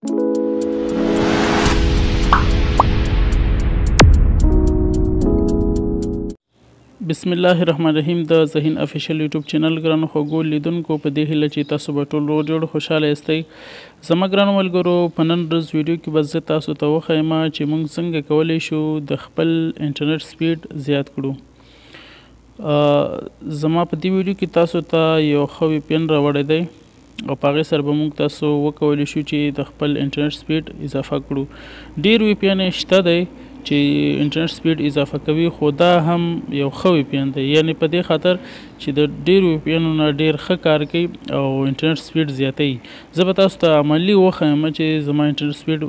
بسم الله الرحمن الرحیم د ذهین افیشل یوټیوب چینل ګرانو خوږو لیدونکو په دې هیله چې تاسو به ټول روغ جوړ خوشحاله یاستئ. زما ګرانو ملګرو په نن ورځ ویډیو کې به زه تاسو ته وښیم چې موږ څنګه کولی شو د خپل انټرنیټ سپیډ زیات کړو. زما په دې ویډیو کې تاسو ته یو ښه VPN راوړی دی او په هغې سره به موږ تاسو وکولی شو چې د خپل انټرنیټ سپیډ اضافه کړو. ډېر VPN شته دی چې انټرنیټ سپیډ اضافه کوي، خو دا هم یو ښه VPN دی، یعنی په دې خاطر چې د ډېرو VPN نه ډېر ښه کار کوي او انټرنیټ سپیډ زیاتوي. زه به تاسو ته عملي وښیم چې زما انټرنیټ سپیډ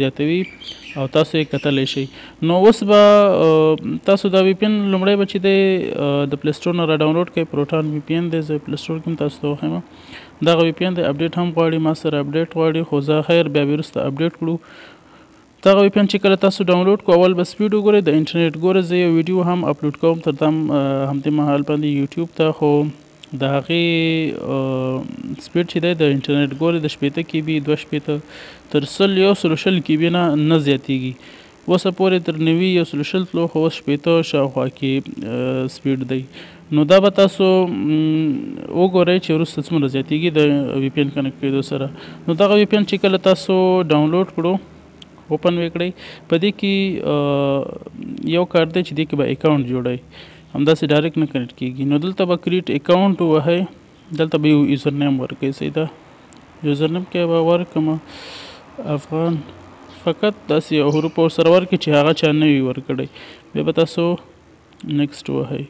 زیاتوي او تاسو یې کتلی شئ. نو اوس به تاسو دا VPN لومړی به چې دی د پلی سټور نه را ډاونلوډ کړئ. پروټان VPN دی، زه پلی سټور کې هم تاسو ته وښیم. دغه VPN دی، اپډیټ هم غواړي، ما سره اپډیټ غواړي، خو زه خیر بیا وروسته اپډیټ کړو. دغه VPN چې کله تاسو ډاونلوډ کړو اول به سپیډ وګورئ د انټرنیټ. ګوره زه یو ویډیو هم اپلوډ کوم تر همدې مهال باندې یوټیوب ته، خو د هغې سپیډ چې دی د انټرنیټ ګورئ د 80 KB 250 تر 100 KB نه زیاتیږي. اوسه پورې تر 90 تلو، خو اوس 80 شاوخوا کې سپیډ دی. نو دا به تاسو وګورئ چې وروسته څومره زیاتیږي د VPN کنیکټ کېدو سره. نو دغه VPN چې کله تاسو ډاونلوډ کړو اوپن وکړئ، په دې کې یو کار دی چې دې کې به اکاونټ جوړئ، همداسې ډایرکټ نه کنیکټ کېږي. نو دلته به کریټ اکاونټ ووهئ، دلته به یو یوزر نیم ورکړئ. صحیح ده، یوزر نیم کې به ورکړم افغان، فقط داسې یو حروف ورسره ورکړئ چې هغه چا نه وي ورکړی. بیا به تاسو نیکسټ ووهئ.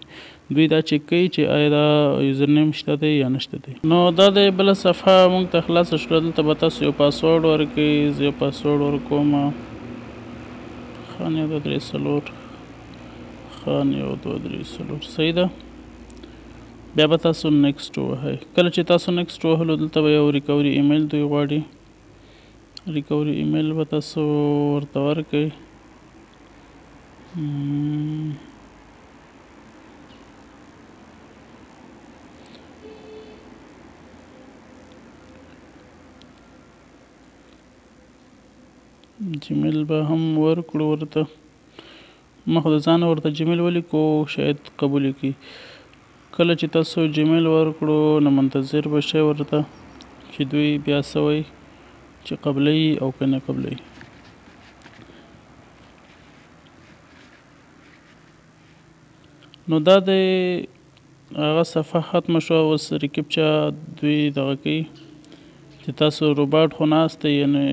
دوی دا چک کوي چې آیا دا یوزر نیم شته دی یا نشته دی. نو دا د بله صفحه موږ ته خلاصه شوله. دلته به تاسو یو پاسورډ ورکړئ. زه یو پاسورډ ورکوم، خان 1 2 3 4 خان 1 2 3 4. صحیح ده. بیا به تاسو نیکسټ ووهئ. کله چې تاسو نیکسټ ووهلو دلته به یو ریکوري ایمیل دوی غواړي. ریکوري ایمیل به تاسو ورته ورکئ. جیمیل به هم ورکړو ورته. ما خو د ځانه ورته جیمیل ولیکو، شاید قبول یې کړي. کله چې تاسو جیمیل ورکړو نو منتظر به شئ ورته چې دوی بیا څه وایي، چې قبلوي او که نه قبلوي. نو دا د هغه صفحه ختمه شوه. اوس ریکپچا دوی دغه کوي چې تاسو روباټ خو ناست دی، یعنې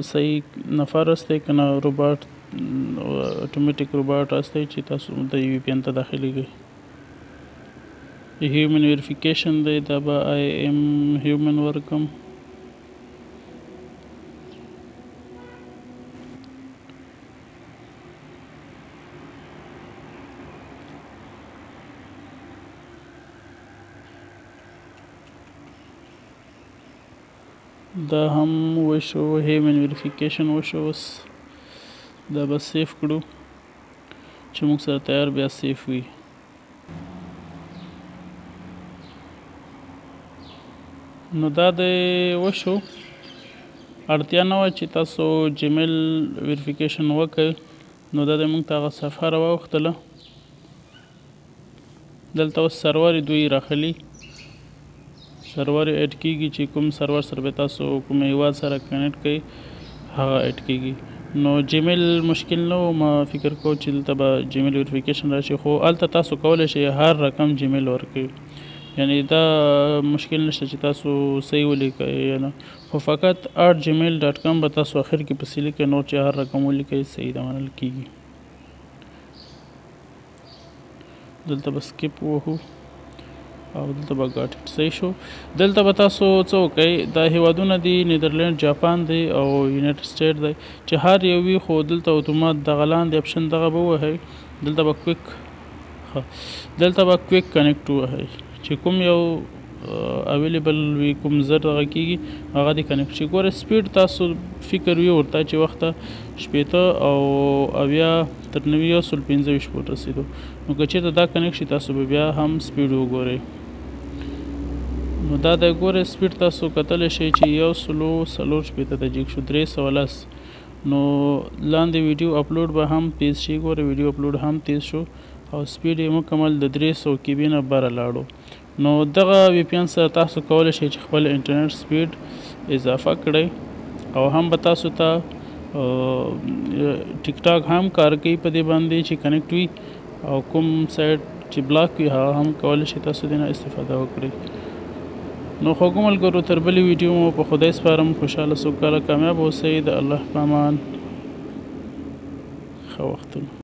صحیح نفر هستی که نه روباټ اتومیټیک روباټ هستی چې تاسو د VPN ته داخلي کړئ. هیومن ویریفیکیشن دی، دا به آی ایم هیومن ورکم. دا هم وشو، هیومن ویریفیکیشن وشو. اوس دا به سیف کړو چې موږ سره تیار بیا سیف وي. نو دا د وشو، اړتیا نه وه چې تاسو جیمیل ویریفیکیشن وکړئ. نو دا د موږ ته هغه صفحه راواوښتله. دلته اوس سرور دوی راخلي، سرور اډ کېږي چې کوم سرور سره به تاسو کوم هیواد سره کنیکټ کړئ هغه اډ کېږي. نو جیمیل مشکل نه و، ما فکر کو چې دلته به جیمیل ویریفیکیشن راشي، خو هلته تاسو کولی شئ هر رقم جیمیل ورکړئ. یعنی دا مشکل نشته چې تاسو صحیح ولیکئ یا نه، خو فقط @gmail.com به تاسو اخر کې پسې لیکئ، نور چې هر رقم ولیکئ صحیح ده منل کېږي. دلته به سکیپ ووهو او دلته به ګاټ اټ صحیح شو. دلته به تاسو څه وکئ، دا هیوادونه دي نیدرلینډ، جاپان دی او یونایټډ سټیټ دی، چې هر یو وي، خو دلته اتومات دغه لاندې اپشن دغه به ووهئ. دلته به کویک کنیکټ ووهئ، چې کوم یو اویلیبل وي، کوم زر دغه کېږي هغه دې کنیکټ شي. ګوره سپیډ تاسو فکر وي ورته چې وخته 80 او 90 تر 90 125 پورې رسېدو. نو که چېرته دا کنیکټ شي تاسو به بیا هم سپیډ وګورئ. نو دا د ګوره سپیډ تاسو کتلی شئ چې 140 د جګ شو 310 نو لاندې ویډیو اپلوډ به هم تیز شي ګوره ویډیو اپلوډ هم تیز شو او سپیډ یې مکمل د 300 کیبي نه بره لاړو نو دغه وی پی ان سره تاسو کولی شئ چې خپل انټرنیټ سپیډ اضافه کړئ او هم به تاسو ته ټیک ټاک هم کار کوي په دې باندې چې کنیکټ وي او کوم سایټ چې بلاک وي هغه هم کولی شئ تاسو دې نه استفاده وکړئ نو خوږو ملګرو تر بلې ویډیو مو په خدای سپارم خوشحاله سوکاله کامیاب اوسئ د الله په امان ښه وختونه